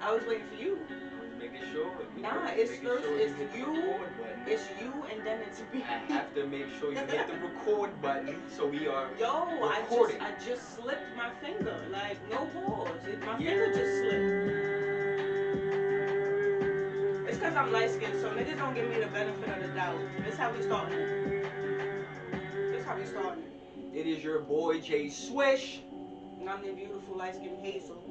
I was waiting for you. I was making sure. Nah, it's first, it's you, and then it's me. I have to make sure you hit the record button so we are recording. I just slipped my finger. Like, no pause. My finger just slipped. It's because I'm light skinned, so niggas don't give me the benefit of the doubt. This how we starting. It is your boy Jay Swish. And I'm the beautiful light skinned Hazel.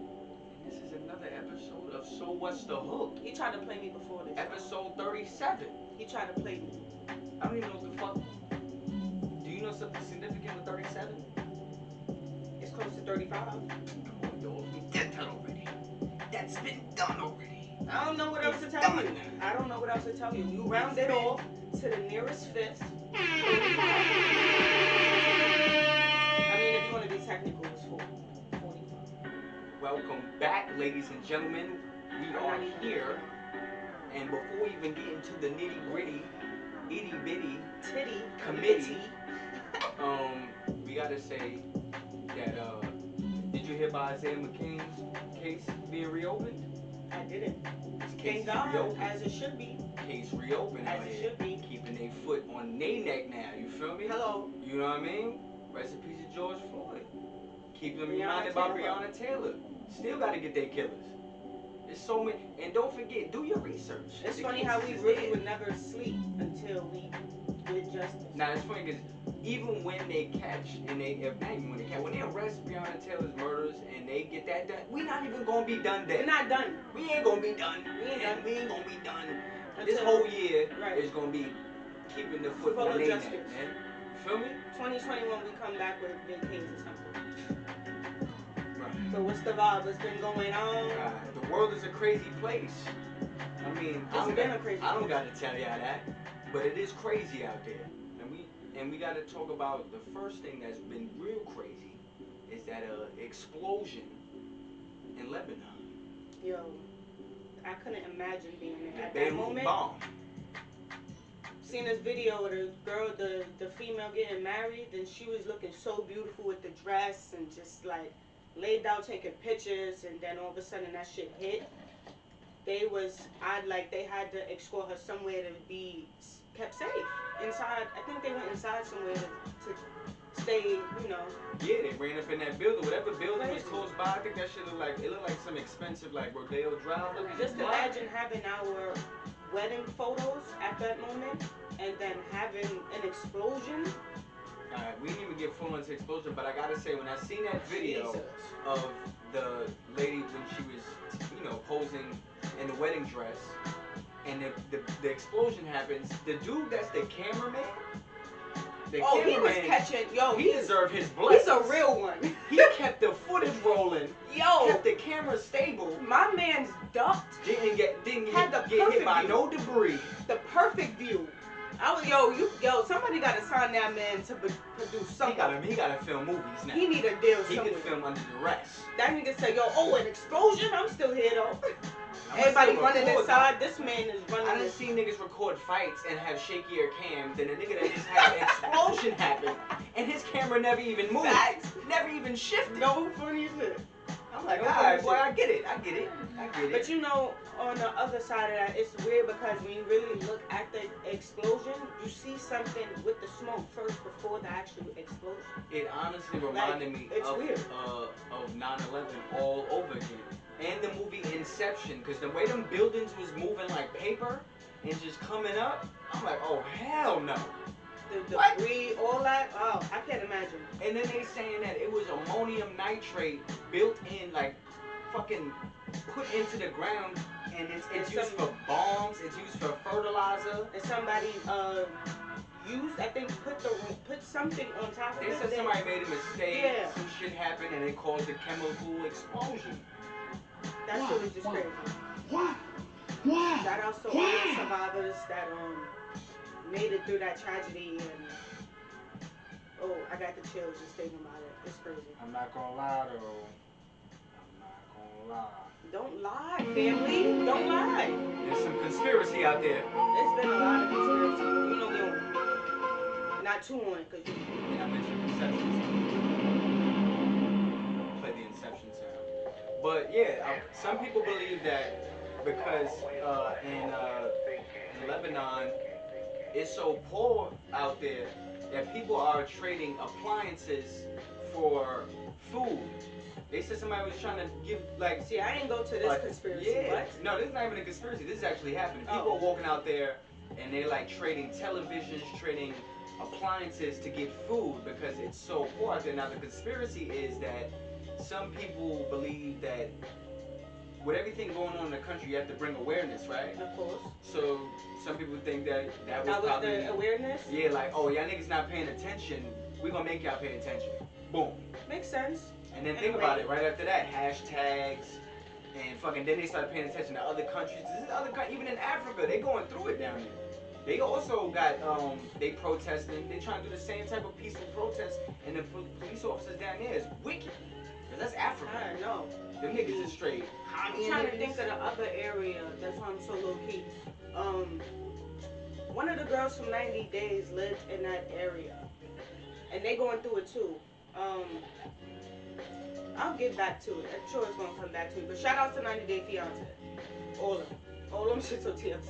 And this is another episode of So What's the Hook? He tried to play me before this. Episode 37. He tried to play me. I don't even know what the fuck. Do you know something significant with 37? It's close to 35. Come on, dog. We did that already. That's been done already. I don't know what else to tell you. I don't know what else to tell you. You round it off to the nearest fifth. I mean, if you want to be technical, it's 45. Welcome back, ladies and gentlemen. We are here. And before we even get into the nitty gritty, itty bitty titty committee, we gotta say that did you hear about Isaiah McCain's case being reopened? I didn't. Thank God, as it should be. Case reopened. As it should be. Keeping their foot on their neck now. You feel me? Hello. You know what I mean? Rest in peace to George Floyd. Keep them reminded about Breonna Taylor. Still gotta get their killers. There's so many, and don't forget, do your research. It's funny how we really would never sleep until we did justice. Now it's funny because even when they catch and when they arrest Breonna Taylor's murderers and they get that done, we not even gonna be done then. We're not done. We ain't gonna be done. We ain't gonna be done. This whole year is gonna be keeping the foot on their neck, man. Feel me? 2021, we come back with big cases or something. So what's the vibe? What's been going on? The world is a crazy place. I mean, I don't gotta tell y'all that, but it is crazy out there. And we gotta talk about the first thing that's been real crazy is that explosion in Lebanon. Yo, I couldn't imagine being there at Beirut that moment. Bomb. Seen this video of the girl, the female getting married, and she was looking so beautiful with the dress and just like laid out taking pictures, and then all of a sudden that shit hit. They had to escort her somewhere to be kept safe inside. I think they went inside somewhere to stay, you know. Yeah, they ran up in that building. Whatever building was close by, I think that shit looked like some expensive like Rodeo Drive. Just imagine having our wedding photos at that moment and then having an explosion. We didn't even get full into explosion, but I gotta say, when I seen that video of the lady when she was, you know, posing in the wedding dress, and the explosion happens, the dude that's the cameraman, he was catching, he deserved his blessings. He's a real one. He kept the footage rolling. Kept the camera stable. My man's ducked. Didn't get hit by no debris. The perfect view. Somebody got to sign that man to produce something. He got to film movies now. He need a deal somewhere. He can film under duress. That nigga say, an explosion? I'm still here though. Everybody running inside. This man is running. I done seen niggas record fights and have shakier cams than a nigga that just had an explosion happen and his camera never even moved. Never even shifted. No funny shit. I'm like, alright, boy, I get it. But you know, on the other side of that, it's weird because when you really look at the explosion, you see something with the smoke first before the actual explosion. It honestly reminded me of 9/11 all over again. And the movie Inception, because the way them buildings was moving like paper and just coming up, I'm like, oh, hell no. The debris, all that, I can't imagine. And then they saying that it was ammonium nitrate built in, like, fucking put into the ground, and it's used for bombs, it's used for fertilizer. And somebody put something on top of it. They said somebody made a mistake, some shit happened, and it caused a chemical explosion. That shit was just crazy. Why? Shout out to all the survivors that made it through that tragedy, and I got the chills just thinking about it. It's crazy. I'm not gonna lie though. Don't lie, family. Don't lie. There's some conspiracy out there. There's been a lot of conspiracy. You know we on it. Not too on it, cause you. And I mentioned Inception. Play the Inception sound. But yeah, some people believe that because in Lebanon it's so poor out there that people are trading appliances for food. They said somebody was trying to give like. See, I ain't go to this conspiracy. Yeah. What? No, this is not even a conspiracy. This is actually happening. People are walking out there and they're like trading televisions, trading appliances to get food because it's so poor out there. Now the conspiracy is that some people believe that with everything going on in the country, you have to bring awareness, right? Of course. So some people think that was probably the awareness. Yeah, like, oh, y'all niggas not paying attention. We gonna make y'all pay attention. Boom. Makes sense. And then think about it. Right after that, hashtags and fucking. Then they started paying attention to other countries. This is even in Africa, they going through it down there. They also got they protesting. They trying to do the same type of peaceful protest, and the police officers down there is wicked. Cause that's Africa. I know. Them niggas is straight. I'm trying to think of the other area. That's why I'm so low key. One of the girls from 90 Days lived in that area, and they going through it too. I'll get back to it. I'm sure it's gonna come back to me. But shout out to 90 Day Fiance. All them shits on TLC.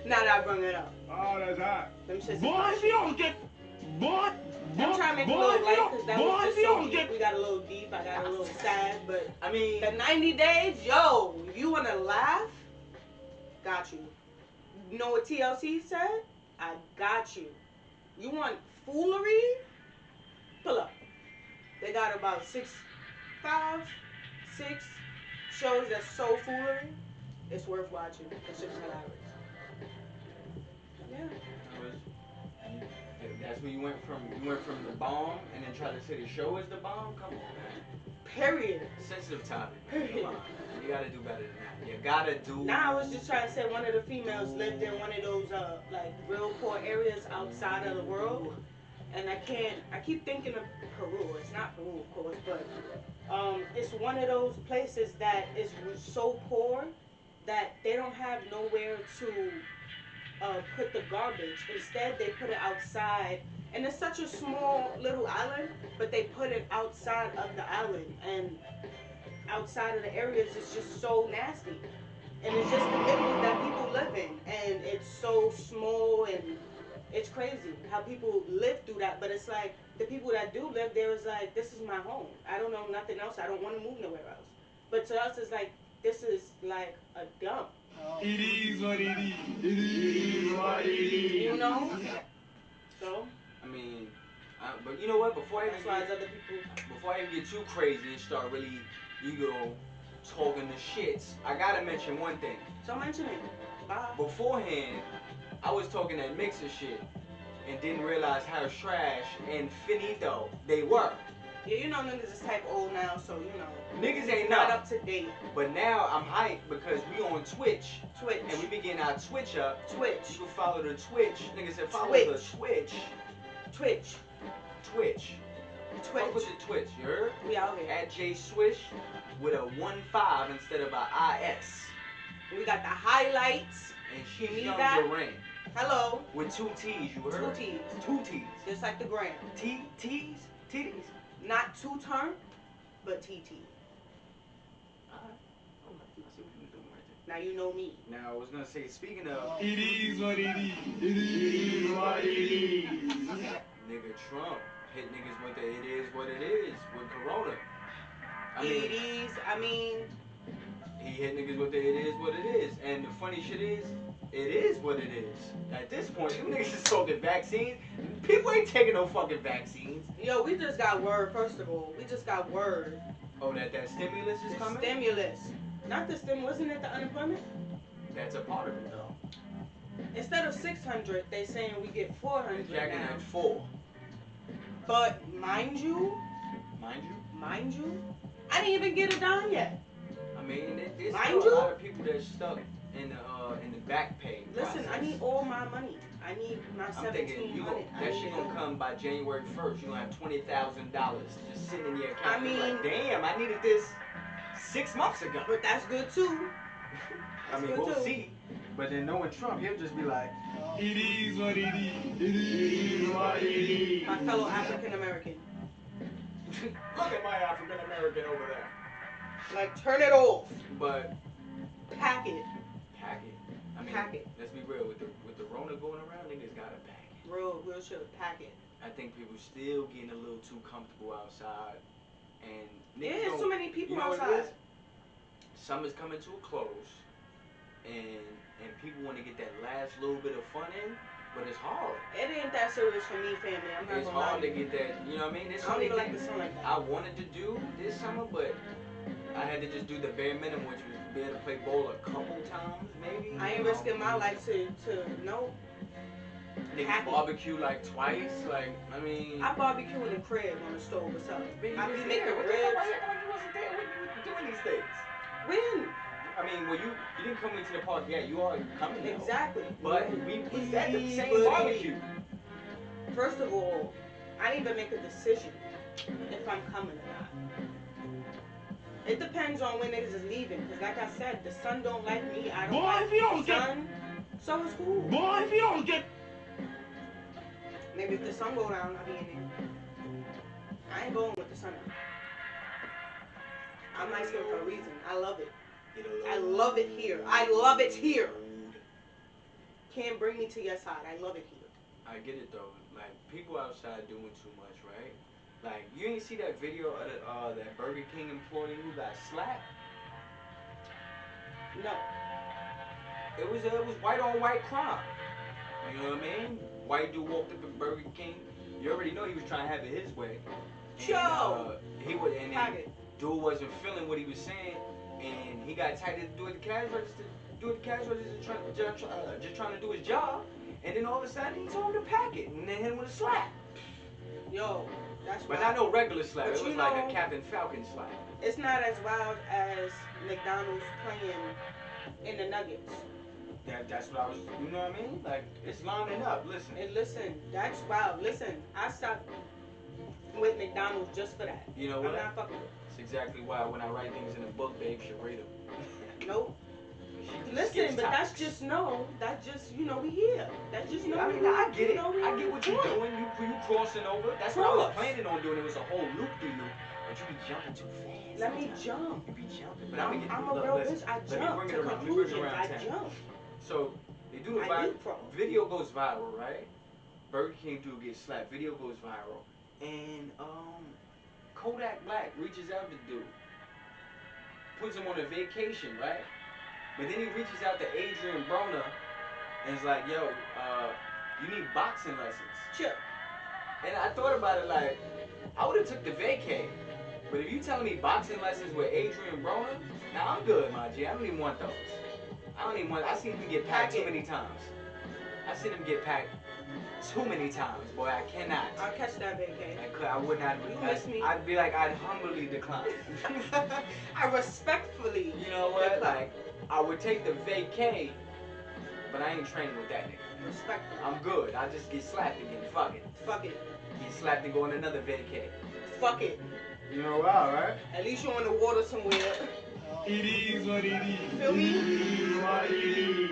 Now that I bring it up. Oh, that's hot. Them shits. Boy, if you don't get... Boy, I'm trying to make it a little light because that was just so deep. We got a little deep. I got a little sad. But I mean... The 90 Days, yo, if you want to laugh, got you. You know what TLC said? I got you. You want foolery? Pull up. They got about 5, 6 shows that's so foolery. It's worth watching. It's just hilarious. Yeah. That's where you went from the bomb and then tried to say the show is the bomb? Come on, man. Period. Sensitive topic. Come on. You gotta do better than that. You gotta do. Nah, I was just trying to say one of the females lived in one of those like real poor areas outside of the world. And I keep thinking of Peru. It's not Peru, of course, but it's one of those places that is so poor that they don't have nowhere to put the garbage. Instead, they put it outside. And it's such a small little island, but they put it outside of the island. And outside of the areas, it's just so nasty. And it's just the areas that people live in. And it's so small and it's crazy how people live through that. But it's like the people that do live there is like, this is my home. I don't know nothing else. I don't want to move nowhere else. But to us, it's like, this is like a dump. It is what it is. It is what it is. You know? So? I mean, but you know what? Before I even get too crazy and start really, talking the shits, I gotta mention one thing. So mention it. Bye. Beforehand, I was talking that mixer shit and didn't realize how trash and finito they were. Yeah, you know niggas is type old now, so you know. Niggas ain't not up to date. But now I'm hyped because we on Twitch. Twitch. And we be getting our Twitch up. Twitch. You can follow the Twitch. Niggas said follow Twitch. the Twitch. Twitch. Twitch. Twitch. Fuck with the Twitch, you heard? We out here. At J Swish with a 1-5 instead of a IS. We got the highlights. And she's young Lorraine. Hello. With 2 T's, you heard? 2 T's. 2 T's. Just like the gram. T's? Titties? Not 2 turn, but TT. Alright. Oh, I see what you doing right there. Now you know me. Now I was gonna say, speaking of, It is what it is. It is what it is. nigga Trump hit niggas with the it is what it is with Corona. He hit niggas with the it is what it is. And the funny shit is, it is what it is. At this point, them niggas is talking vaccines. People ain't taking no fucking vaccines. Yo, we just got word, first of all. We just got word. Oh, that stimulus is coming? Stimulus. Not the stimulus, wasn't it the unemployment? That's a part of it, though. Instead of 600, they saying we get 400 They're jacking now. at 4. But mind you, I didn't even get a dime yet. I mean, there's Mind still a you? lot of people that's stuck in the back pay Listen, process. I need all my money. I need my I'm thinking that shit gonna come by January 1st. You gonna have $20,000 just sitting in your account. I mean, like, damn, I needed this 6 months ago. But that's good too. I mean, we'll see. But then knowing Trump, he'll just be like, It is what it is. It is what it is. My fellow African American. look at my African American over there. Like, turn it off. But Pack it. pack it. I mean, Pack it. let's be real. With the Rona going around, niggas gotta pack it. Real shit. Pack it. I think people still getting a little too comfortable outside, and Yeah, niggas there's so many people you know outside. What it is? Summer's coming to a close, and people want to get that last little bit of fun in, but it's hard. It ain't that serious for me, family. I'm not It's gonna lie hard to you. get that. You know what I mean? There's I so don't many even like things the sun like that. I wanted to do this summer, but I had to just do the bare minimum, which was be able to play bowls a couple times, maybe. I ain't risking my life to no. Niggas happy. barbecue like twice. Like, I mean. I barbecue in the crib on the stove or something. Man, I be you making was ribs. there. Why you wasn't there when you were doing these things? When? I mean, well, you didn't come into the park yet. You are coming now. Exactly. But we was at the same But- barbecue. First of all, I didn't even make a decision if I'm coming or not. It depends on when niggas is leaving. Cause like I said, the sun don't like me. I don't Boy, like if you don't the get- sun. So it's cool. Boy, if you don't get Maybe if the sun go down, I'll be in there. I ain't going with the sun out. I'm light skinned for a reason. I love it. I love it here. I love it here. Can't bring me to your side. I love it here. I get it though. Like, people outside doing too much, right? Like, you ain't see that video of that Burger King employee who got slapped? No. It was white on white crime. You know what I mean? White dude walked up at Burger King. You already know he was trying to have it his way. And, Joe! he was, and Pack then it. dude wasn't feeling what he was saying, and he got tight to do it the cash register. Just trying to do his job, and then all of a sudden he told him to pack it, and then hit him with a slap. Yo, that's But wild. not no regular slap. But It was you like know- a Captain Falcon slap. It's not as wild as McDonald's playing in the Nuggets. That's what I was. You know what I mean? Like, it's lining up. Listen. And listen, that's wild. Listen, I stopped with McDonald's just for that. You know I'm what? not fucking with It's exactly why when I write things in a book, babe should read them. it. Nope. Listen, but that's just you know we here. That's just no. I mean, I get it. You know, we I get what you're doing. doing. You crossing over. That's what I was Cross. planning on doing. It was a whole loop-de-loop. But you be jumping too fast. Let me sometimes. jump. You be jumping. But I'm a look, real listen, bitch. I let me jump bring to it around. Let me bring it conclusions. around I town. jump. So they do the I viral. leapfrog. Video goes viral, right? Burger King dude gets slapped. Video goes viral, and Kodak Black reaches out to dude, puts him on a vacation, right? But then he reaches out to Adrian Broner and is like, "Yo, you need boxing lessons." Chip. And I thought about it like, I would have took the vacay. But if you telling me boxing lessons with Adrian Broner, now I'm good, my G. I don't even want those. I seen him get packed too many times. I seen him get packed too many times, boy. I cannot. I'll catch that vacay. I would not. You miss me. I'd be like, I'd humbly decline. I respectfully. You know what? decline. Like, I would take the vacay, but I ain't training with that nigga. Respectfully. I'm good. I just get slapped again. Fuck it. Fuck it. Get slapped and go on another vacay. Fuck it. You know why, right? At least you're on the water somewhere. it is what it is. Feel me? It is what it is.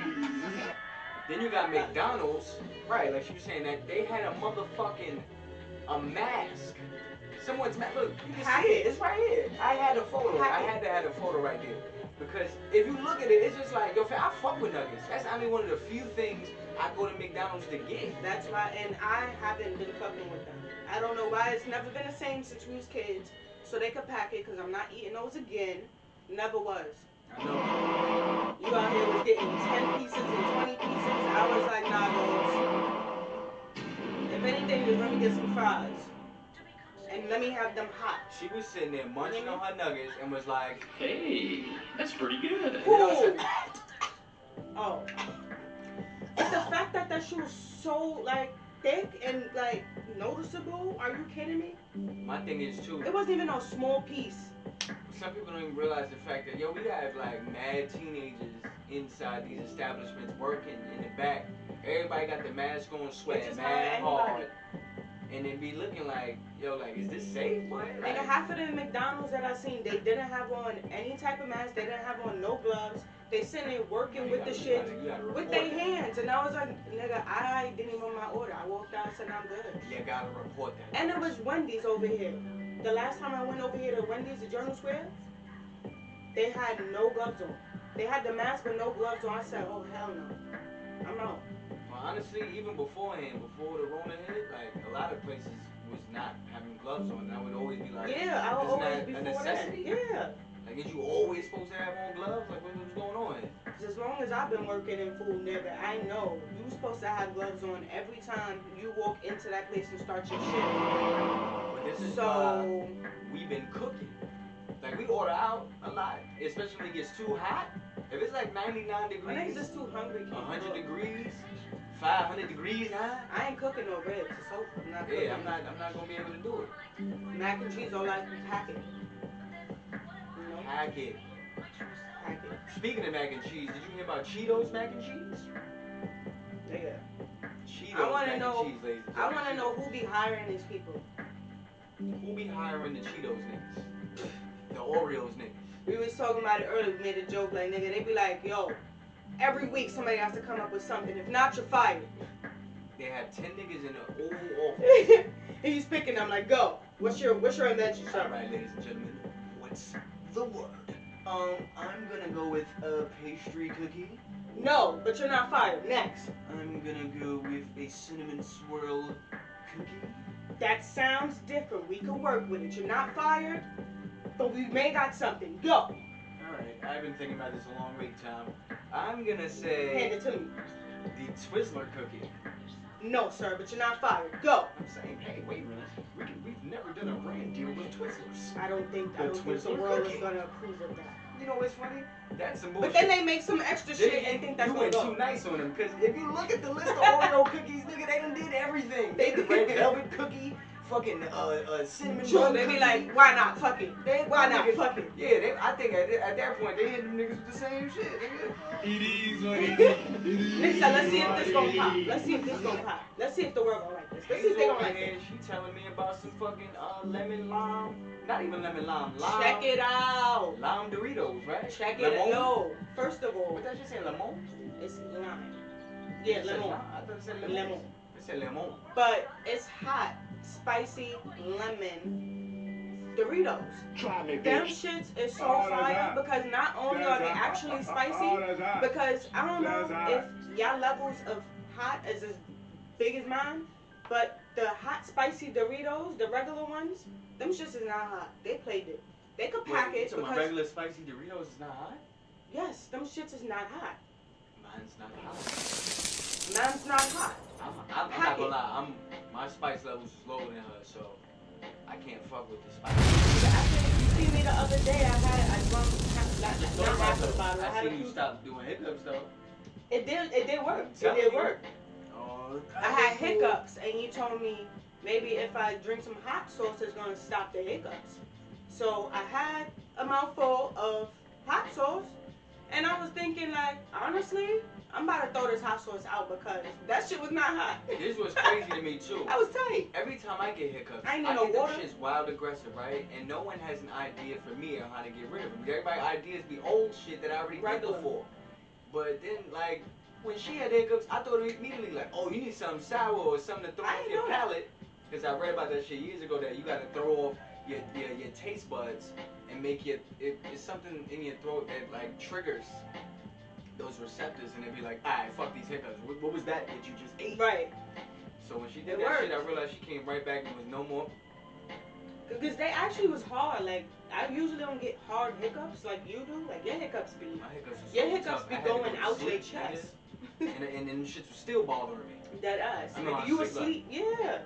Then you got McDonald's, right? Like she was saying that they had a motherfucking mask. Someone's mask. Look, you can Hack see it. it. It's right here. I had a photo. Hack I it. had to have a photo right there because if you look at it, it's just like yo, I fuck with nuggets. That's I mean one of the few things I go to McDonald's to get. That's why, and I haven't been fucking with them. I don't know why. It's never been the same since we was kids. So they could pack it, because I'm not eating those again. Never was. I know. You out here was getting 10 pieces and 20 pieces. I was like, nah, dogs. If anything, just let me get some fries. And let me have them hot. She was sitting there munching on her nuggets and was like, Hey, that's pretty good. Cool. Oh. But the fact that that shit was so, like, thick and, like, noticeable, are you kidding me? my thing is too. It wasn't even a small piece. Some people don't even realize the fact that yo, we have like mad teenagers inside these establishments working in the back. Everybody got the mask on, sweating just mad hard hard, and they be looking like yo, like is this safe, boy? Nigga, half of the McDonald's that I seen, they didn't have on any type of mask. They didn't have on no gloves. They sitting there working with the shit with their hands. And I was like, nigga, I didn't even want my order. I walked out and said, I'm good. You gotta report that. And it was Wendy's over here. The last time I went over here to Wendy's, the Journal Square, They had no gloves on. They had the mask but no gloves on. I said, oh hell no, I'm out. Well, honestly, even beforehand, before the Rona hit, like a lot of places was not having gloves on. And I would always be like, Yeah, I would isn't always that be a for that. necessity? Yeah. Like, is you always supposed to have on gloves? Like, what's going on here? As long as I've been working in food, nigga, I know you supposed to have gloves on every time you walk into that place and start your shit. But this is why we've been cooking. Like, we order out a lot, especially when it gets too hot. If it's like 99 My degrees, niggas just too hungry. 100 degrees, 500 degrees high. I ain't cooking no ribs. It's over. I'm not cooking. Yeah, I'm not gonna be able to do it. Mac and cheese, all I can pack it. You know? Pack it. Pack it. Speaking of mac and cheese, did you hear about Cheetos mac and cheese? Yeah. Cheetos I wanna mac know. and cheese, ladies and I gentlemen. want to know who be hiring these people. Who be hiring the Cheetos niggas? The Oreos niggas. We was talking about it earlier. We made a joke like, nigga, they be like, yo, every week somebody has to come up with something. If not, you're fired. They had 10 niggas in the Oval Office. And he's picking them like, go. What's your invention, sir? Alright, ladies and gentlemen, what's the word? I'm gonna go with a pastry cookie. No, but you're not fired. Next. I'm gonna go with a cinnamon swirl cookie. That sounds different. We can work with it. You're not fired, but we may got something. Go. Alright, I've been thinking about this a long week, Tom. I'm gonna Hand say it to me. the Twizzler cookie. No, sir, but you're not fired. Go. I'm saying, hey, wait a minute. We've never done a brand deal with Twizzlers. I don't think the Twizzler world cookie. is gonna approve of that. You know what's funny? That's some bullshit. But then they make some extra shit and think that's you gonna went go. too nice on them, because if you look at the list of Oreo cookies, nigga, they done did everything. They did red velvet cookie, fucking cinnamon Sure, roll they be cookie. like, why not? Fuck it. Why not? Niggas- Fuck it. Yeah, I think at that point they hit them niggas with the same shit, nigga. It is what it is. Listen, let's see if this gonna pop. Let's see if this gonna pop. Let's see if the world gonna like this. Let's see if they gonna like Hazel this. over here, she telling me about some fucking lemon lime, not even lemon lime, lime. Check it out. Lime Doritos, right? Check Lemon? it out. No, first of all, What did you say, lemon? it's lime. Yeah, It said lemon. lime. I thought it said lemon. Lemon. It said lemon. But it's hot, spicy lemon Doritos. Try me, Them bitch. shits is so All of fire that. because not only are they actually spicy, because I don't know if y'all levels of hot is as big as mine, but the hot spicy Doritos, the regular ones, them shits is not hot. They played it. They could pack it So my because regular spicy Doritos is not hot? yes, them shits is not hot. Mine's not hot. Mine's not hot. I'm Pack not gonna it. lie. My spice levels is lower than her, so I can't fuck with the spice. You see me the other day, I drunk not half the bottle. I I had a seen you few. stop doing hiccups though. It did work. It Telling did you. work. Oh, I had hiccups, and he told me maybe if I drink some hot sauce, it's gonna stop the hiccups. So I had a mouthful of hot sauce, and I was thinking like, honestly, I'm about to throw this hot sauce out because that shit was not hot. This was crazy to me too. I was tight. Every time I get hiccups, I ain't I need no get them water. shit's wild aggressive, right? And no one has an idea for me on how to get rid of them. Everybody's ideas be old shit that I already did Regular. before. But then, like, when she had hiccups, I thought immediately, like, oh, you need something sour or something to throw I off didn't your know that. palate. Because I read about that shit years ago that you got to throw off your taste buds and make it's something in your throat that, like, triggers those receptors, and they'd be like, alright, fuck these hiccups. What was that you just ate? Right. So when she It did that worked. shit, I realized she came right back and was no more. Because they actually was hard. Like, I usually don't get hard hiccups like you do. Like, your hiccups be... My hiccups was Your so hiccups tough. be I had to go going to out your sleep, chest. nigga. and them shits was still bothering me. That ass. I know Like, I you were sleep asleep. Yeah.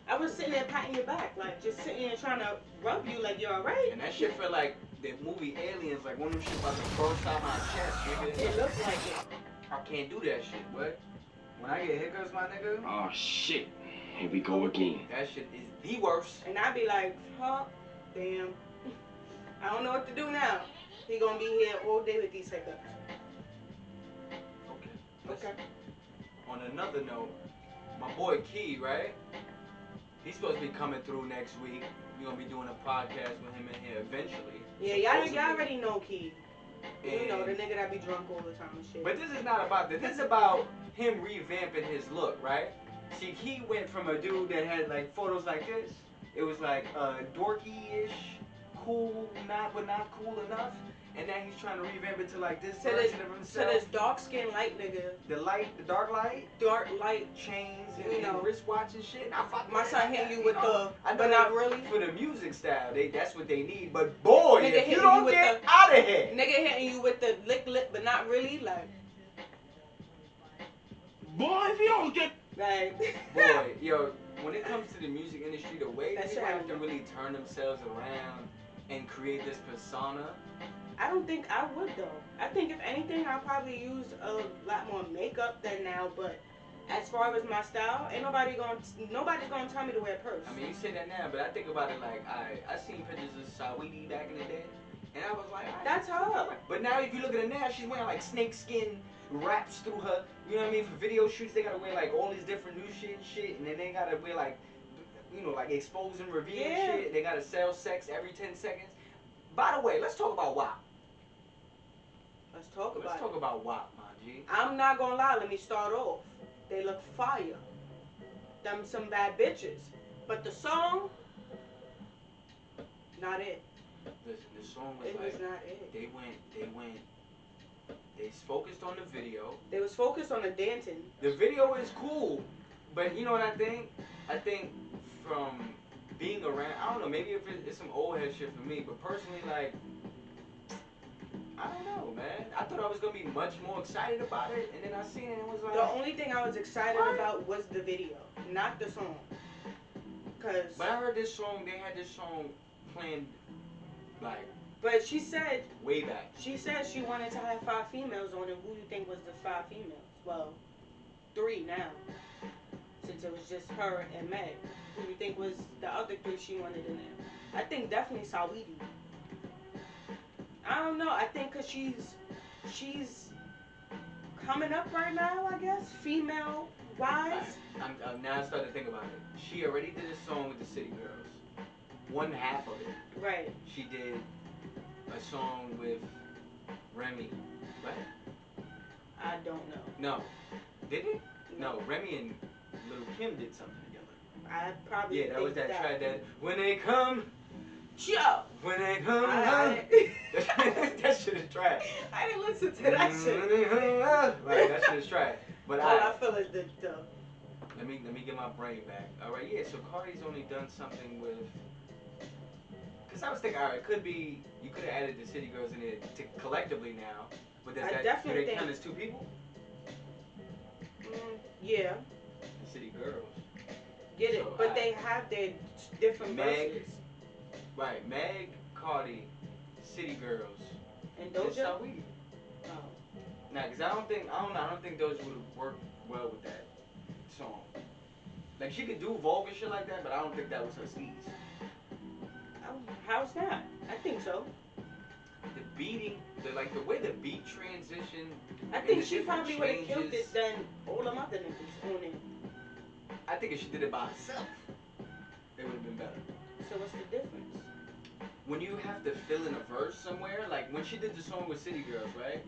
I was sitting there patting your back. Like, just sitting there trying to rub you like you're alright. And that shit felt like the movie Aliens, like one of them shit about to burst out my chest, nigga. It looked like it. I can't do that shit, but when I get hiccups, my nigga, Oh shit. Here we go again. that shit is the worst. And I'd be like, huh? Damn. I don't know what to do now. He gonna be here all day with these hiccups. Okay. Okay. On another note, my boy Key, right? He's supposed to be coming through next week. We're gonna be doing a podcast with him in here eventually. Yeah, y'all already know Key. You know, the nigga that be drunk all the time and shit. But this is not about that. This is about him revamping his look, right? See, he went from a dude that had like photos like this. It was like dorky-ish, cool, but not cool enough. and now he's trying to revamp it to like this To version of himself. this dark skinned light nigga. The dark light, chains and, you know, wristwatch and shit. My son hit you with I know but not really. For the music style, that's what they need. But boy, Nigga if you don't get out of here, nigga hitting you with the lick lip, but not really, like. Boy, if you don't get. Like. boy, yo, when it comes to the music industry, the way That's people have to right. really turn themselves around and create this persona. I don't think I would though. I think if anything, I'll probably use a lot more makeup than now. But as far as my style, ain't nobody's gonna tell me to wear a purse. I mean, you say that now, but I think about it like I seen pictures of Saweetie back in the day, and I was like, That's her. But now if you look at her now, she's wearing like snakeskin wraps through her. You know what I mean? For video shoots, they gotta wear like all these different new shit, and then they gotta wear like, you know, like exposing, revealing shit. They gotta sell sex every 10 seconds. By the way, let's talk about WAP. Let's talk about WAP, my G. I'm not gonna lie. Let me start off. They look fire. Them some bad bitches. But the song, not it. Listen, the song was It like, was not it. they focused on the video. They was focused on the dancing. The video is cool, but you know what I think? I think from being around, I don't know, maybe if it's some old head shit for me, but personally, like, I don't know, man. I thought I was gonna be much more excited about it, and then I seen it and was like, The only thing I was excited about was the video, not the song. Cause. When I heard this song, they had this song planned, like. But she said. Way back. She said she wanted to have 5 females on it. Who do you think was the 5 females? Well, 3 now, since it was just her and Meg. Who do you think was the other 3 she wanted in there? I think definitely Saweetie. I don't know. I think because she's coming up right now, I guess, female wise. I'm now starting to think about it. She already did a song with the City Girls. One half of it. Right. She did a song with Remy, right? I don't know. No. Did it? No. Remy and Lil Kim did something together. I probably that was that track that when they come. Yo! When they come, that shit is trash. I didn't listen to that shit. Like, that shit is trash. But all I feel is the. Let me get my brain back. All right, yeah. So Cardi's only done something with. Cause I was thinking, all right, it could be you could have added the City Girls in it collectively now, but does do they count as 2 people? Yeah. The City Girls. Get it, but they have their different verses. Right, Meg, Cardi, City Girls, and Doja. Saweetie. Oh. Nah, cause I don't think Doja would have worked well with that song. Like she could do vulgar shit like that, but I don't think that was her steez. How's that? I think so. The beating, the way the beat transition. I think she probably would have killed it than all them other niggas on it. I think if she did it by herself, it would have been better. So what's the difference? When you have to fill in a verse somewhere, like when she did the song with City Girls, right?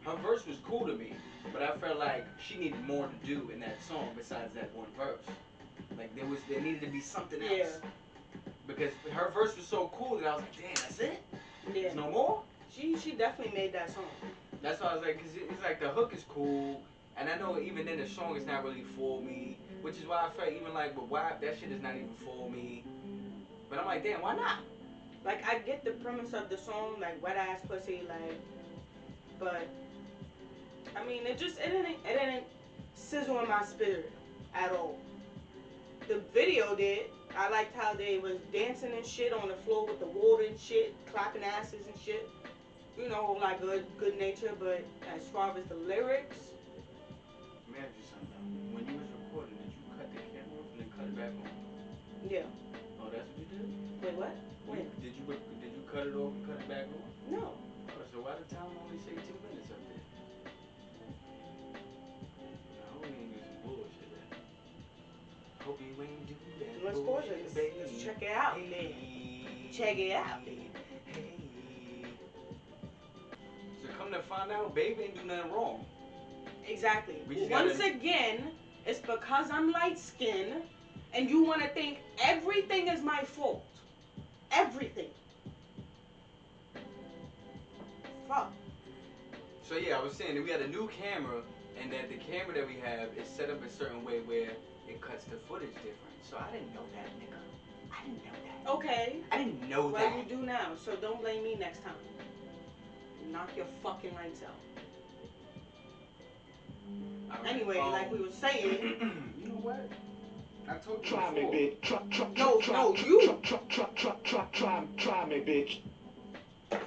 Her verse was cool to me, but I felt like she needed more to do in that song besides that one verse. Like there needed to be something else. Yeah. Because her verse was so cool that I was like, damn, that's it? Yeah. There's no more? She definitely made that song. That's why I was like, cause it's like the hook is cool, and I know even then the song is not really for me, which is why I felt even like with WAP, that shit is not even for me. But I'm like, damn, why not? Like I get the premise of the song, like wet ass pussy, like, but I mean it didn't sizzle in my spirit at all. The video did. I liked how they was dancing and shit on the floor with the water and shit, clapping asses and shit. You know, like good nature, but as far as the lyrics. Let me ask you something. When you was recording, did you cut the camera off and then cut it back on? Yeah. Oh, that's what you did? Wait, what? When? Did you cut it off and cut it back on? No. Oh, so why did time only say 2 minutes up there? I hope you ain't do some bullshit there. Hope you ain't do that. Let's pause it. Let's check it out. Check it out. So come to find out, baby ain't do nothing wrong. Exactly. Once again, it's because I'm light skinned and you want to think everything is my fault. Everything. fuck? So yeah, I was saying that we had a new camera, and that the camera that we have is set up a certain way where it cuts the footage different. So I didn't know that, nigga. I didn't know that. Okay. I didn't know Well, that. you do now, so don't blame me next time. Knock your fucking lights out. Right. Anyway, like we were saying. You know what? I told you Try me, before. bitch. Try me, bitch. Come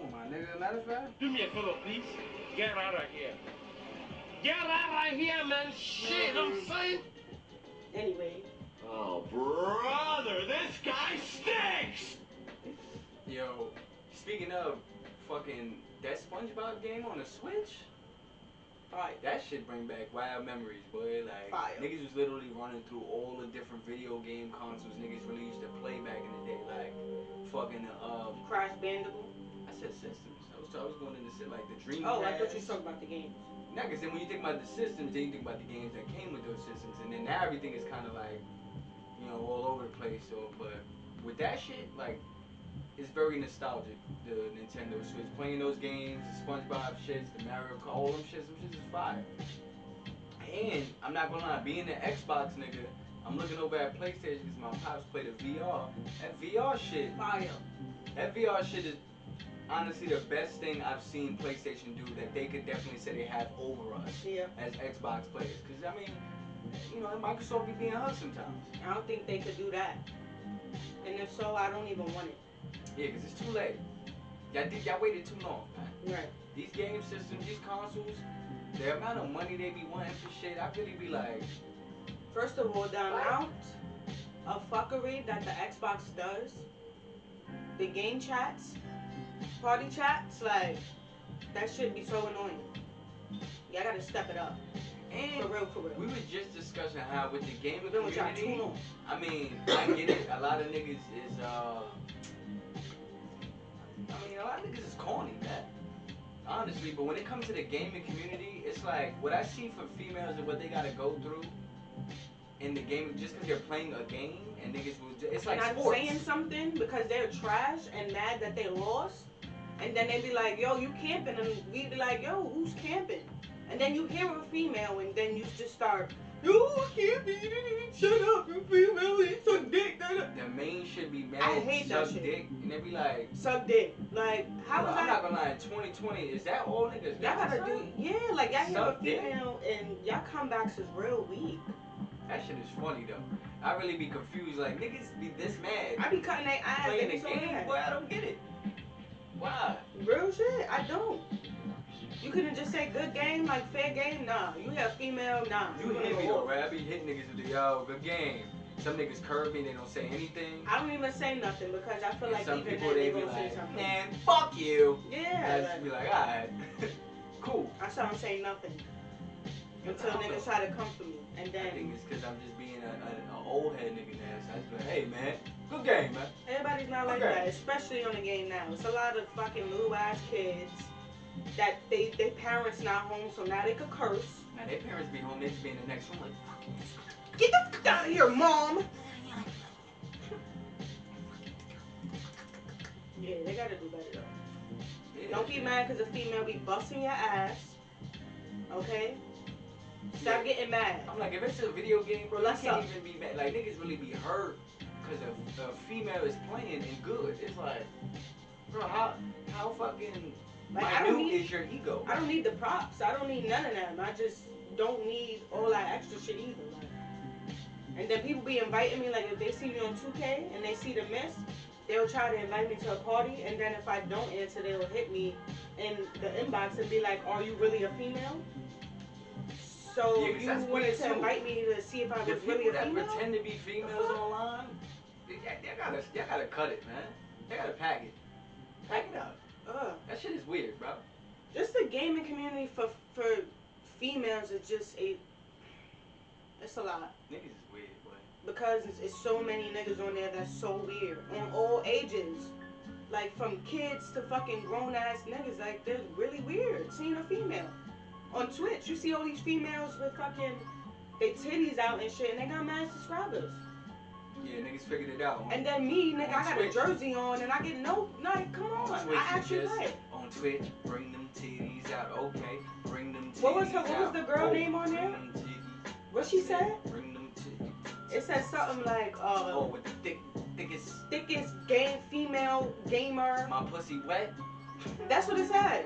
on, my nigga. Matter of fact. Do me a favor, please. Get out of here. Get out of here, man. Shit, I'm saying. Anyway. Oh, brother, this guy stinks. Yo, speaking of fucking that SpongeBob game on the Switch, Fire. that shit bring back wild memories, boy. Like, Fire. niggas was literally running through all the different video game consoles niggas really used to play back in the day. Like, fucking, Crash Bandicoot. I said systems. I was going into shit like the Dreamcast. Oh, I thought you talking about the games. Nah, because then when you think about the systems, then you think about the games that came with those systems, and then now everything is kind of like, you know, all over the place. So, but with that shit, like, it's very nostalgic. The Nintendo Switch, playing those games, the SpongeBob shits, the Mario Kart, all them shits is fire. And I'm not gonna lie, being an Xbox nigga, I'm looking over at PlayStation because my pops play the VR. That VR shit, Fire. that VR shit is honestly the best thing I've seen PlayStation do that they could definitely say they have over us Yeah. as Xbox players. Because, I mean, you know, Microsoft be being hugged sometimes. I don't think they could do that. And if so, I don't even want it. Yeah, because it's too late. Y'all waited too long, man. Right. These game systems, these consoles, the amount of money they be wanting for shit, I really be like, First of all, the amount of fuckery that the Xbox does, the game chats, party chats, like, that should be so annoying. Y'all gotta step it up. and For real, for real. we was just discussing how with the gaming Been with y'all community, too long. I mean, I get it, a lot of niggas is, a lot of niggas is corny, man. Honestly, but when it comes to the gaming community, it's like, what I see for females and what they gotta go through in the game, just because they're playing a game, and niggas will, it's like and I'm sports. saying something because they're trash and mad that they lost, and then they be like, yo, you camping, and we be like, yo, who's camping? And then you hear a female, and then you just start, yo, camping, shut up, you female, you suck dick, The main should be mad, I hate that suck shit. dick, and they be like, suck dick. Like, how is I'm not that? gonna lie, in 2020, is that all niggas Y'all got, gotta son? do, yeah, like y'all hear a Suck dick. female, and y'all comebacks is real weak. That shit is funny though. I really be confused, like niggas be this mad I be cutting their eyes, playing they the be so game, mad. boy, I don't get it. Why? Real shit, I don't. You couldn't just say good game, like fair game, nah. You have female, nah. You gonna hit me go though, off. right? I be hitting niggas with the yo, good game. Some niggas curve me, they don't say anything. I don't even say nothing because I feel And like some even people then they they be gonna say like, something. man, fuck you. Yeah, I just be like, alright, cool. that's why I'm saying nothing. Until I don't niggas know. try to come for me. And I then think it's because I'm just being an old head nigga now. So I just be like, hey man, good game, man. everybody's not like Okay. that, especially on the game now. It's a lot of fucking little ass kids that they parents not home, so now they could curse. Now their parents be home, they just be in the next room like, fucking Get the fuck out of here, mom! Yeah, they gotta do better though. yeah, Don't be shit. mad because a female be busting your ass. Okay? Stop getting mad. I'm like, if it's a video game, bro, you Let's can't up. even be mad. Like, niggas really be hurt because a female is playing and good. It's like, bro, how fucking Like, I don't minute need- is your ego? I don't need the props. I don't need none of them. I just don't need all that extra shit either. Like, and then people be inviting me, like if they see me on 2K and they see the miss, they'll try to invite me to a party, and then if I don't answer, they'll hit me in the inbox and be like, "Are you really a female?" So Yeah, 'cause you that's wanted weird, to too. invite me to see if I The was really people a that female? pretend to be females online, y'all gotta cut it, man. They gotta pack it. Pack it up. That shit is weird, bro. Just the gaming community for females is just it's a lot. Niggas is weird, boy. Because it's so many niggas on there that's so weird. On all ages. Like from kids to fucking grown ass niggas. Like they're really weird seeing a female. On Twitch, you see all these females with fucking they titties out and shit, and they got mad subscribers. Yeah, niggas figured it out. And then me, nigga, I got a Twitch. jersey on and I get no, come on. On Twitch, I actually you just, like. on Twitch, bring them titties out. Okay, bring them titties out. What was the girl name on there? What she said? Bring them titties. It said something like, with the thickest female gamer. My pussy wet. That's what it said.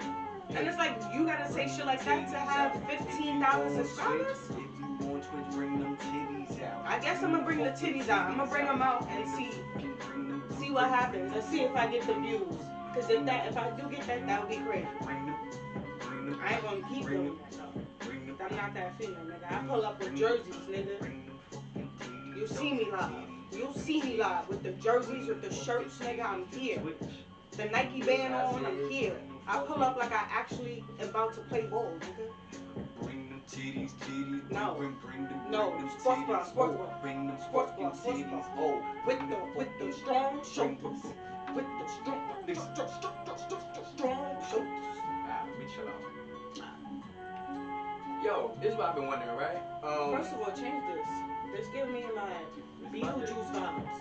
And it's like, you gotta say shit like that to have 15,000 subscribers? If you on Twitch, bring them titties out. I guess I'm gonna bring the titties out. I'm gonna bring them out and see what happens. Let's see if I get the views. Cause if I do get that would be great. I ain't gonna keep them. I'm not that female, nigga. I pull up with jerseys, nigga. You see me live. You'll see me live with the jerseys, with the shirts, nigga. I'm here. The Nike band on, I'm here. I pull up like I actually am about to play ball, nigga. Bring them titties. No. Bring them Sports bra. Bring them Sports bra. Oh, with the strong shoulders. With the strong shoulders. Let me chill out. Yo, this is what I've been wondering, right? First of all, change this. Just give me like Beetlejuice vibes.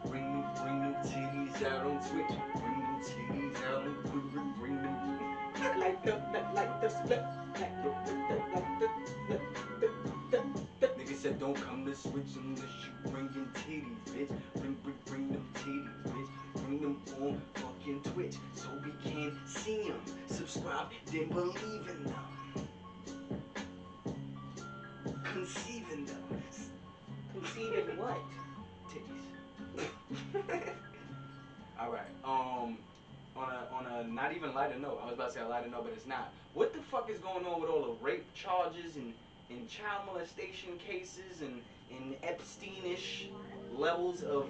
Bring them titties out on Twitch. Bring them titties out on Twitter. Bring them like the Nigga said don't come to Switch unless you bring them titties, bitch. Bring them titties, bitch. Bring them on fucking Twitch so we can see them. Subscribe, then believe in them. Conceiving them. Conceiving what? Titties. Alright, on a not even lighter note, I was about to say a lighter note, but it's not. What the fuck is going on with all the rape charges and child molestation cases and Epstein-ish levels of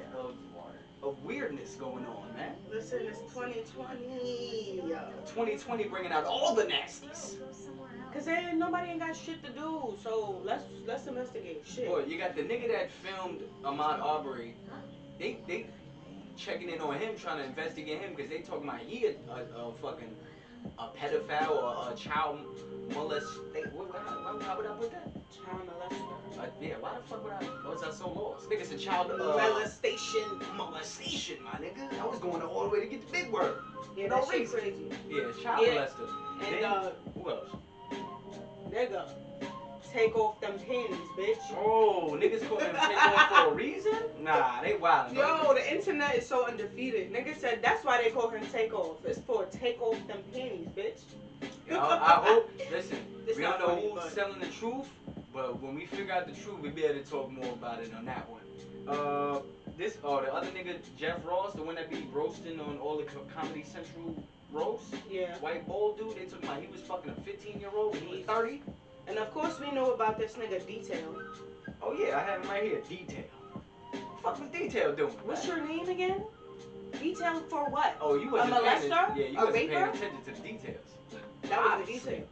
weirdness going on, man? Listen, it's 2020. 2020 bringing out all the nasties. Cause nobody ain't got shit to do, so let's investigate shit. Boy, you got the nigga that filmed Ahmaud Arbery. They checking in on him, trying to investigate him, because they talking about he a fucking a pedophile or a child molester. Why would I put that? Child molester. Yeah, why the fuck was I so lost? Nigga's a child molestation, my nigga. I was going all the way to get the big word. Yeah, that shit crazy. Yeah, it's child molester. And then, who else? Nigga, take off them panties, bitch. Oh, niggas call them take off for a reason? Nah, they wildin'. Yo, the internet is so undefeated. Nigga said that's why they call him take off. It's for take off them panties, bitch. I hope, listen, It's we don't know funny, who's but telling the truth, but when we figure out the truth, we'll be able to talk more about it on that one. The other nigga, Jeff Ross, the one that be roasting on all the Comedy Central roasts. Yeah. White bald dude, they took about he was fucking a 15-year-old when he was 30. And of course we know about this nigga Detail. Oh yeah, I have him right here, Detail. What the fuck was Detail doing? What's your name again? Detail for what? Oh, you wasn't a molester? Yeah, you a wasn't raper? paying attention to the details. That was the detail.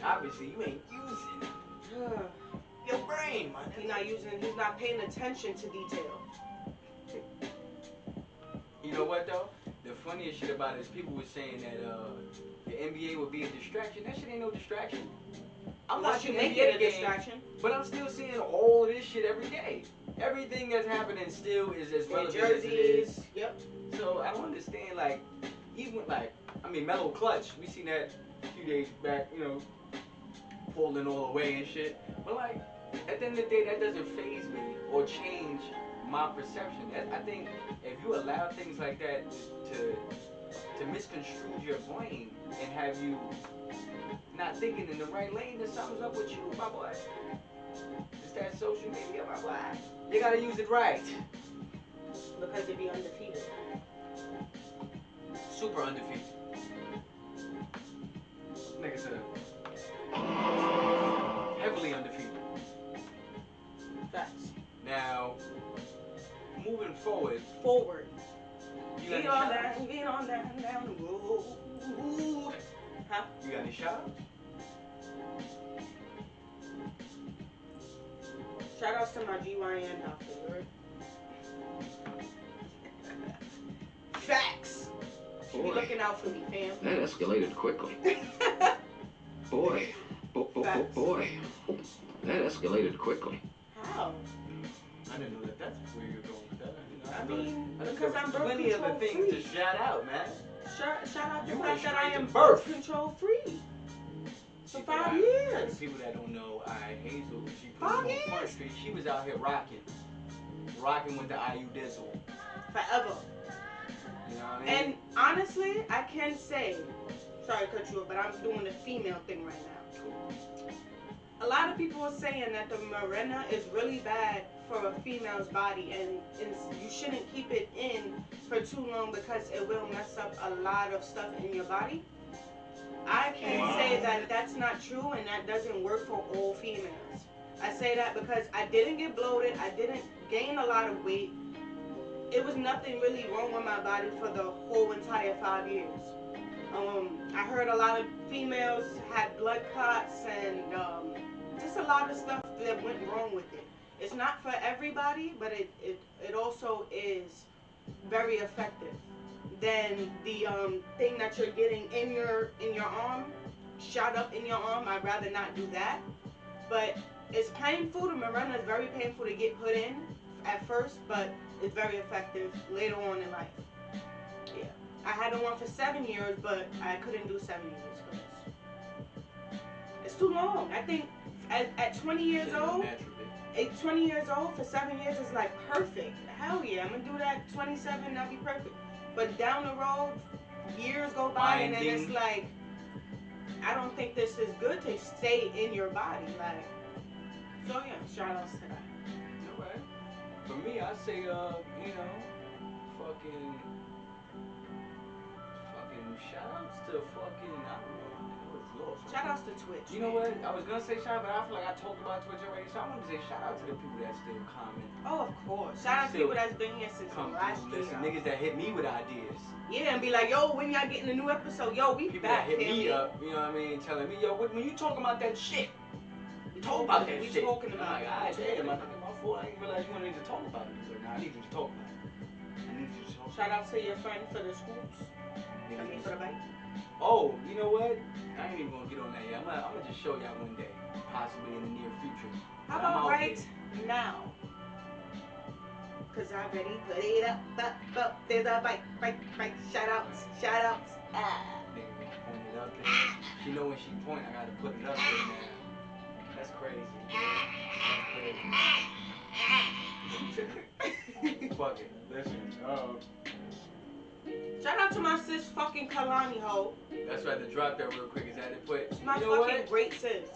Obviously, you ain't using your brain, man. He's not paying attention to detail. You know what though? The funniest shit about it is people were saying that the NBA would be a distraction. That shit ain't no distraction. I'm watching you make NBA it a game, distraction. but I'm still seeing all of this shit every day. Everything that's happening still is as relevant as it is. Yep. So I don't understand, like, even like, I mean, Mellow Clutch, we seen that a few days back, you know, pulling all the way and shit. But like, at the end of the day, that doesn't faze me or change my perception. I think if you allow things like that to misconstrue your brain and have you not thinking in the right lane, then something's up with you, my boy. It's that social media, my boy. You gotta use it right. Because it be undefeated. Super undefeated. Nigga said heavily undefeated. Facts. Now, moving forward. You got any shout-outs? Get on down the road. Huh? You got any shout-outs? Shout outs to my GYN doctor, right? Facts. She be looking out for me, fam. That escalated quickly. Boy. That escalated quickly. How? I didn't know that's where you're going with that. I mean, I because I'm birth plenty control other things free. to shout out, man. Shout out to the You fact went that I straight am to birth birth. control free. For See, 5 For years. people that don't know, Hazel, she put 5 on years. Front Street. She was out here rocking with the IU Dizzle. Forever. You know what I mean? And honestly, I can say, sorry to cut you off, but I'm doing the female thing right now. A lot of people are saying that the Mirena is really bad for a female's body, and you shouldn't keep it in for too long because it will mess up a lot of stuff in your body. I can say that that's not true, and that doesn't work for all females. I say that because I didn't get bloated, I didn't gain a lot of weight. It was nothing really wrong with my body for the whole entire 5 years. I heard a lot of females had blood clots and just a lot of stuff that went wrong with it. It's not for everybody, but it also is very effective. Then the thing that you're getting in your arm, shot up in your arm, I'd rather not do that. But it's painful. The Mirena is very painful to get put in at first, but it's very effective later on in life. Yeah. I had the one for 7 years, but I couldn't do 7 years because it's too long. I think at 20 years old, 20 years old for 7 years is like perfect. Hell yeah, I'm gonna do that 27, that'll be perfect. But down the road, years go by and then it's like, I don't think this is good to stay in your body. Like, so yeah, shout outs to that. Alright. For me, I say, fucking shout outs to fucking, I don't know. Shout outs to Twitch. You know what? I was gonna say shout out, but I feel like I talked about Twitch already, so I want to say shout out to the people that still comment. Oh, of course. Shout out to people that's been here since last year. Listen, niggas that hit me with ideas. Yeah, and be like, yo, when y'all getting a new episode? Yo, we people back. People that hit me up, you know what I mean, telling me, yo, when you talking about that shit? We talking about that shit. We talking about it. I'm like, damn, my fault. I didn't realize you wanted to talk about it. So now I need you to talk about it. I need you to talk. Shout out to your friend for the scoops. For the bike. Oh, you know what? I ain't even gonna get on that yet. I'm gonna just show y'all one day, possibly in the near future. How about right now? Cause I already put it up. There's a bike. Shout outs. Nigga, point it up there. She know when she point, I gotta put it up there now. That's crazy. Fuck it. Listen. Shout out to my sis fucking Kalani ho. That's right, to drop that real quick. Is that it? Put It's my you know fucking what? great sis.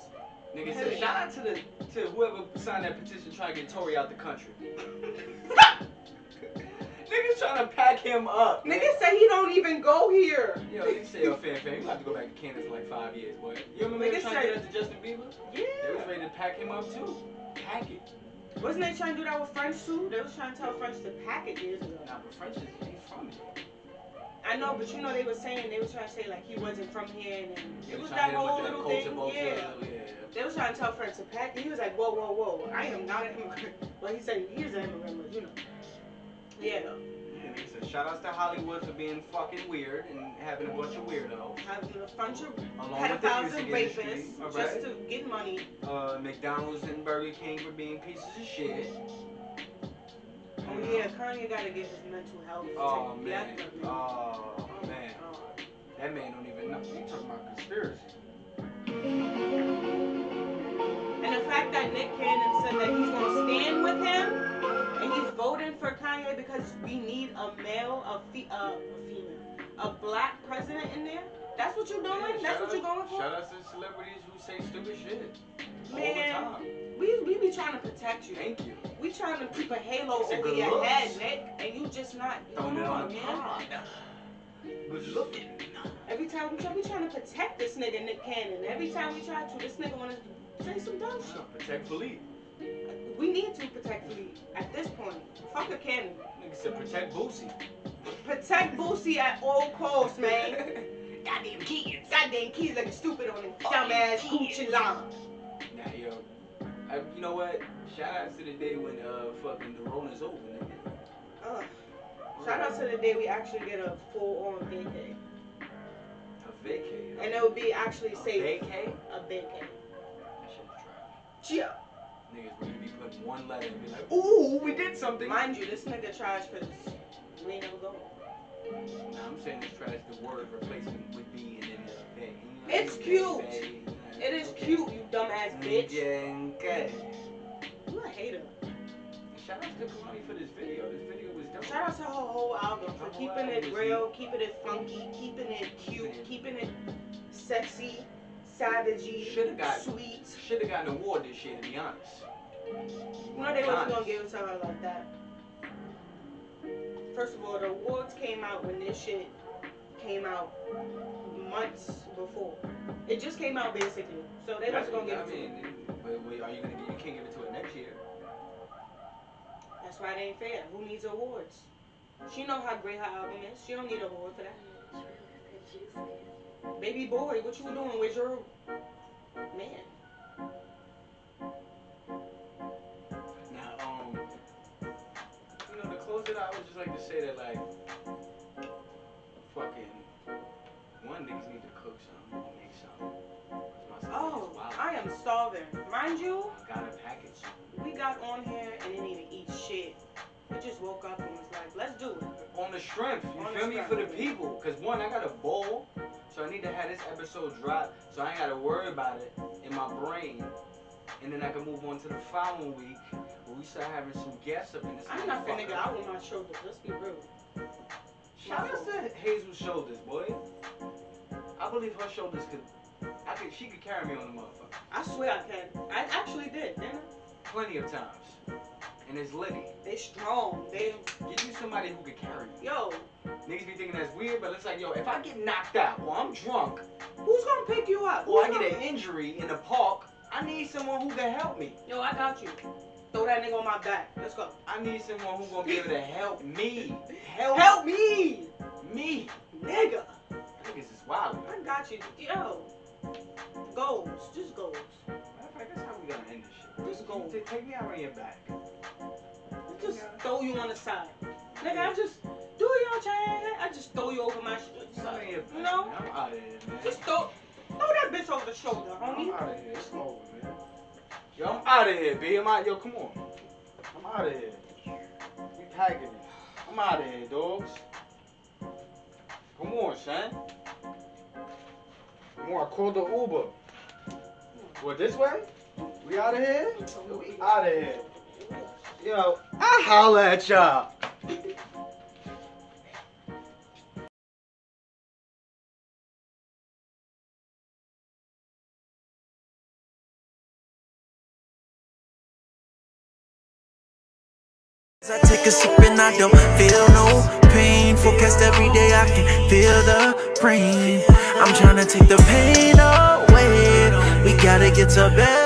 Nigga said, shout out to whoever signed that petition trying to get Tory out the country. Niggas trying to pack him up. Niggas say he don't even go here. Yo, they say, yo, fam, you have to go back to Canada for like 5 years, boy. You remember they trying to get that to Justin Bieber? Yeah. They was ready to pack him up too. Pack it. Wasn't they trying to do that with French too? They was trying to tell French to pack it years ago. Nah, but French ain't from it. I know, but you know they were saying, they was trying to say like he wasn't from here, and it was trying that to hit him whole with little that thing. culture Yeah. yeah. They was trying to tell French to pack it. He was like, whoa, I am not an immigrant. Well, he said he is an immigrant, but you know. Yeah, though. Yeah, nigga said, shout outs to Hollywood for being fucking weird and having a bunch of weirdos. Having a bunch of Along with the pedophiles music and industry, rapists all just right? to get money. McDonald's and Burger King for being pieces of shit. Oh yeah, Kanye gotta get his mental health. Oh man. Definitely. Oh man. That man don't even know. You talking about conspiracy. And the fact that Nick Cannon said that he's gonna stand with him and he's voting for Kanye because we need a male, a black president in there. That's what you're doing? Yeah, That's what you're going for? Shout out to celebrities who say stupid shit. Man, all the time. We be trying to protect you. Thank you. We trying to keep a halo It's a over good your looks. head, Nick, and you just not. Throwing it on the man. pod. Good looking. Every time we trying to protect this nigga Nick Cannon. Every time we try to, this nigga wanna say some dumb shit. Protect Philippe. We need to protect Philippe at this point. Fuck a Cannon. Nigga said protect Boosie. Protect Boosie at all costs, man. Goddamn kids. Goddamn kids like stupid on them dumbass Gucci line. Nah, yo. You know what? Shout out to the day when fucking the Rona's over, nigga. Shout out to the day we actually get a full-on vacay. A vacay? And it would be actually safe. Vacay? A vacay. That shit is trash. Yeah. Niggas would be putting one letter and be like, ooh, we did something. Mind you, this nigga trash because we ain't never go. Nah, I'm saying it's trash. The word replacement would be and then it's big. It's cute. It is cute, you dumbass bitch. Yeah, okay. You a hater. Shout out to Kalani for this video. This video was dope. Shout out to her whole album for keeping it real, keeping it funky, keeping it cute, keeping it sexy, savagey, sweet. Should have gotten an award this year, to be honest. You know they wasn't gonna give it to her like that. First of all, the awards came out when this shit came out months before. It just came out basically, so they wasn't gonna give it to her. But are you gonna? You can't give it to her next year. That's why it ain't fair. Who needs awards? She know how great her album is. She don't need an award for that. Baby boy, what you doing? Where's your man? Now, to close it out, I would just like to say that, like, fucking, one, niggas need to cook something, make something. Oh, I am starving. Mind you, I got a package. we got on here and didn't even eat shit. We just woke up and was like, let's do it. On the strength, you feel me? For the people. Because one, I got a bowl, so I need to have this episode drop, so I ain't got to worry about it in my brain. And then I can move on to the following week, where we start having some guests up in this. I'm not finna get out with my shoulders. Let's be real. Shout out to Hazel's shoulders, boy. I believe her shoulders she could carry me on the motherfucker. I swear I can. I actually did, didn't I? Plenty of times. And it's litty. They strong. They Get you somebody who could carry you. Yo. Niggas be thinking that's weird, but it's like, yo, if I get knocked out or I'm drunk, who's gonna pick you up? Or I get an injury in the park, I need someone who can help me. Yo, I got you. Throw that nigga on my back. Let's go. I need someone who's gonna be able to help me. Help me! Me. Nigga. Niggas is wild. I got you. Yo. Goals. Just goals. Matter of fact, that's how we gonna end this shit. Just goals. Take me out on your back. Just throw you on the side. Nigga, I just do your chain. I just throw you over my shoulder. You know? I'm out of here, man. Just throw that bitch over the shoulder, homie. I'm out of here. It's over, man. Yo, I'm out of here, B. Yo, come on. I'm out of here. You tagging me. I'm out of here, dogs. Come on, son. Come on, I called the Uber. What, this way? We out of here? Yo, we out of here. Yo, I holla at y'all. I take a sip and I don't feel no pain. Forecast every day, I can feel the rain. I'm trying to take the pain away. We gotta get to bed.